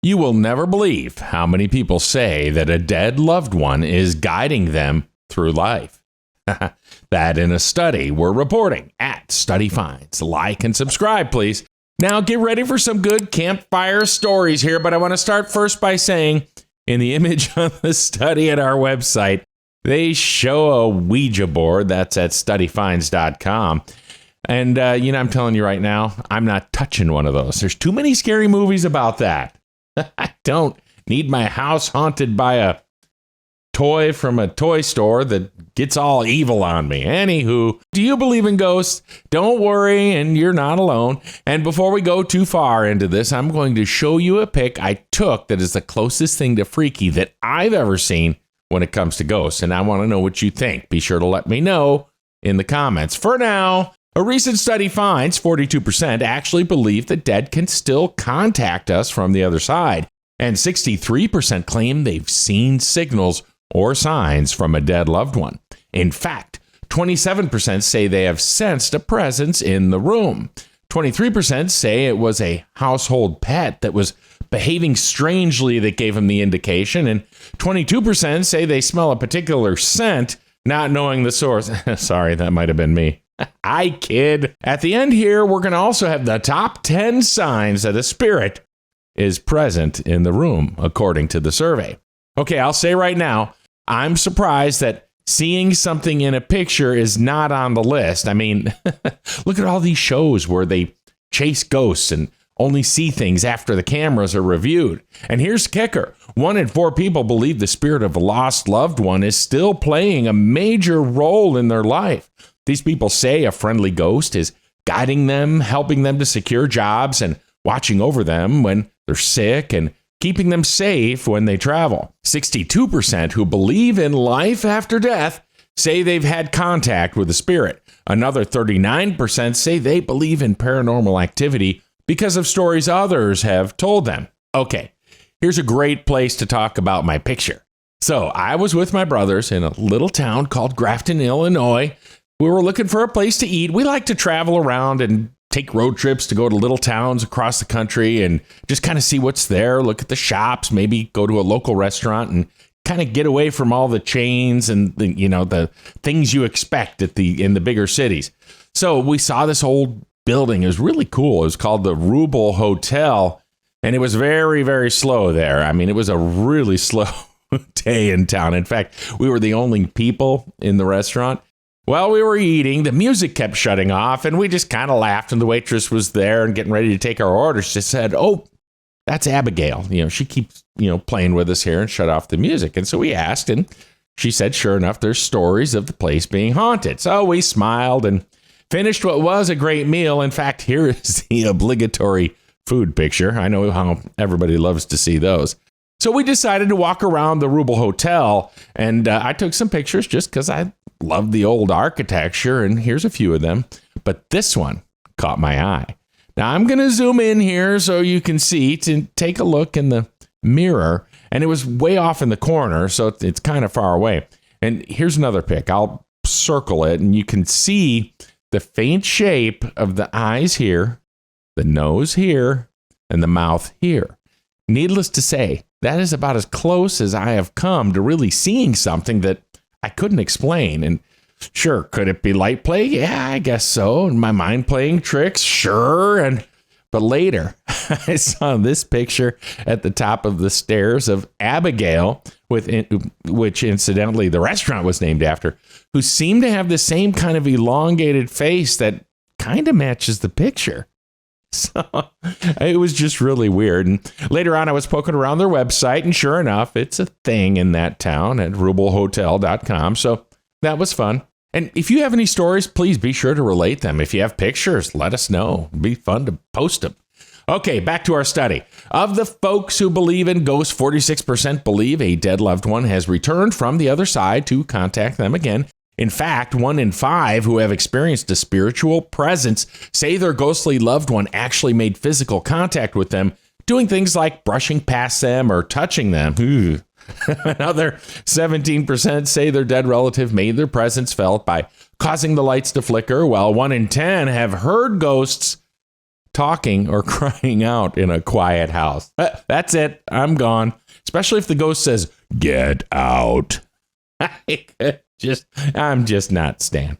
You will never believe how many people say that a dead loved one is guiding them through life. That in a study we're reporting at StudyFinds. Like and subscribe, please. Now get ready for some good campfire stories here, but I want to start first by saying, in the image on the study at our website, they show a Ouija board. That's at StudyFinds.com. And, I'm telling you right now, I'm not touching one of those. There's too many scary movies about that. I don't need my house haunted by a toy from a toy store that gets all evil on me. Anywho, do you believe in ghosts? Don't worry, and you're not alone. And before we go too far into this, I'm going to show you a pic I took that is the closest thing to freaky that I've ever seen when it comes to ghosts. And I want to know what you think. Be sure to let me know in the comments. For now, a recent study finds 42% actually believe the dead can still contact us from the other side. And 63% claim they've seen signals or signs from a dead loved one. In fact, 27% say they have sensed a presence in the room. 23% say it was a household pet that was behaving strangely that gave them the indication. And 22% say they smell a particular scent, not knowing the source. Sorry, that might have been me. I kid. At the end here, we're going to also have the top 10 signs that a spirit is present in the room, according to the survey. Okay, I'll say right now, I'm surprised that seeing something in a picture is not on the list. I mean, look at all these shows where they chase ghosts and only see things after the cameras are reviewed. And here's the kicker. 1 in 4 people believe the spirit of a lost loved one is still playing a major role in their life. These people say a friendly ghost is guiding them, helping them to secure jobs, and watching over them when they're sick and keeping them safe when they travel. 62% who believe in life after death say they've had contact with a spirit. Another 39% say they believe in paranormal activity because of stories others have told them. Okay, here's a great place to talk about my picture. So I was with my brothers in a little town called Grafton, Illinois. We were looking for a place to eat. We like to travel around and take road trips to go to little towns across the country and just kind of see what's there, look at the shops, maybe go to a local restaurant and kind of get away from all the chains and the things you expect in the bigger cities. So we saw this old building. It was really cool. It was called the Ruble Hotel, and it was very, very slow there. I mean, it was a really slow day in town. In fact, we were the only people in the restaurant. While we were eating, the music kept shutting off, and we just kind of laughed, and the waitress was there and getting ready to take our orders. She said, "Oh, that's Abigail. She keeps, playing with us here," and shut off the music. And so we asked, and she said, sure enough, there's stories of the place being haunted. So we smiled and finished what was a great meal. In fact, here is the obligatory food picture. I know how everybody loves to see those. So we decided to walk around the Ruble Hotel, and I took some pictures just because I love the old architecture, and here's a few of them. But this one caught my eye. Now I'm going to zoom in here so you can see to take a look in the mirror, and it was way off in the corner, so it's kind of far away. And here's another pic. I'll circle it, and you can see the faint shape of the eyes here, the nose here, and the mouth here. Needless to say, that is about as close as I have come to really seeing something that I couldn't explain. And sure, could it be light play? Yeah, I guess so. And my mind playing tricks? Sure. But later, I saw this picture at the top of the stairs of Abigail, which incidentally the restaurant was named after, who seemed to have the same kind of elongated face that kind of matches the picture. So it was just really weird. And later on, I was poking around their website, and sure enough, it's a thing in that town at rublehotel.com. So that was fun. And if you have any stories, please be sure to relate them. If you have pictures, let us know. It'd be fun to post them. Okay, back to our study. Of the folks who believe in ghosts, 46% believe a dead loved one has returned from the other side to contact them again. In fact, 1 in 5 who have experienced a spiritual presence say their ghostly loved one actually made physical contact with them, doing things like brushing past them or touching them. Another 17% say their dead relative made their presence felt by causing the lights to flicker, while 1 in 10 have heard ghosts talking or crying out in a quiet house. That's it. I'm gone. Especially if the ghost says, "Get out." I'm just not Stan.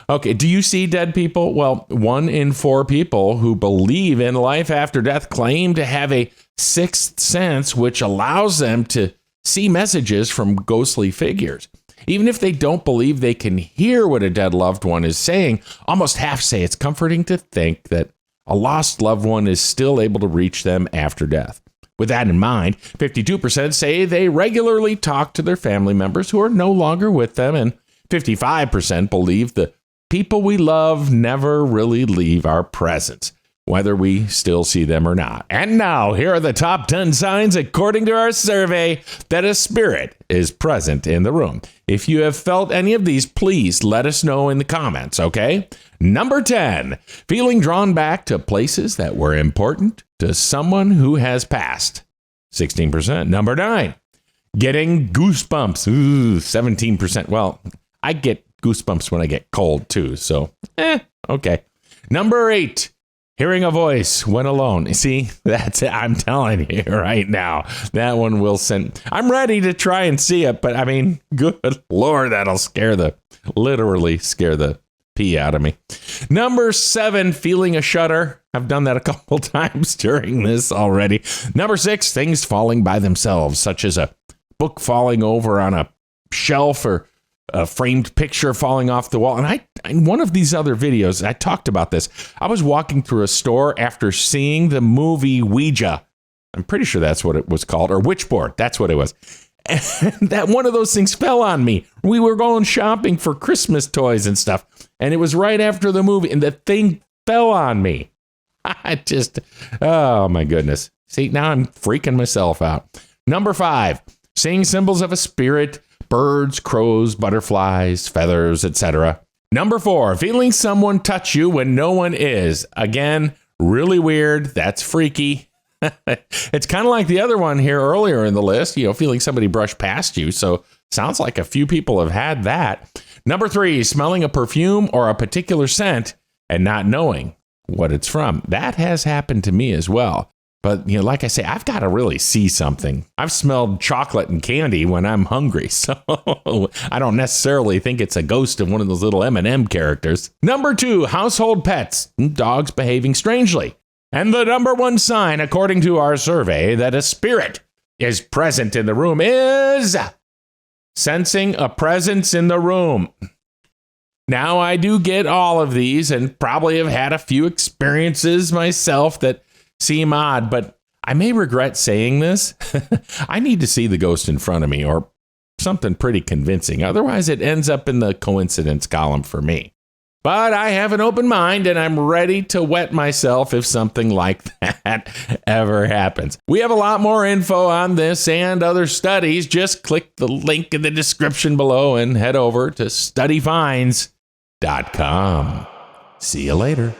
Okay, do you see dead people? Well, 1 in 4 people who believe in life after death claim to have a sixth sense, which allows them to see messages from ghostly figures. Even if they don't believe they can hear what a dead loved one is saying, almost half say it's comforting to think that a lost loved one is still able to reach them after death. With that in mind, 52% say they regularly talk to their family members who are no longer with them, and 55% believe the people we love never really leave our presence, whether we still see them or not. And now, here are the top 10 signs, according to our survey, that a spirit is present in the room. If you have felt any of these, please let us know in the comments, okay? Number 10, feeling drawn back to places that were important to someone who has passed, 16%. Number 9, getting goosebumps, 17%. Well, I get goosebumps when I get cold too, so okay. Number 8, hearing a voice when alone. See, that's it. I'm telling you right now, that one will send. I'm ready to try and see it, but I mean, good Lord, that'll literally scare the pee out of me. Number 7, feeling a shudder. I've done that a couple times during this already. Number 6, things falling by themselves, such as a book falling over on a shelf or a framed picture falling off the wall. And in one of these other videos, I talked about this. I was walking through a store after seeing the movie Ouija. I'm pretty sure that's what it was called, or Witchboard. That's what it was. And that one of those things fell on me. We were going shopping for Christmas toys and stuff, and it was right after the movie, and the thing fell on me. Oh my goodness. See, now I'm freaking myself out. Number 5, seeing symbols of a spirit, birds, crows, butterflies, feathers, etc. Number 4, feeling someone touch you when no one is. Again, really weird. That's freaky. It's kind of like the other one here earlier in the list, feeling somebody brush past you. So sounds like a few people have had that. Number 3, smelling a perfume or a particular scent and not knowing what it's from. That has happened to me as well. But, like I say, I've got to really see something. I've smelled chocolate and candy when I'm hungry, so I don't necessarily think it's a ghost of one of those little M&M characters. Number 2, household pets, dogs behaving strangely. And the number 1 sign, according to our survey, that a spirit is present in the room is sensing a presence in the room. Now, I do get all of these and probably have had a few experiences myself that seem odd, but I may regret saying this. I need to see the ghost in front of me or something pretty convincing. Otherwise, it ends up in the coincidence column for me. But I have an open mind and I'm ready to wet myself if something like that ever happens. We have a lot more info on this and other studies. Just click the link in the description below and head over to StudyFinds.com. See you later.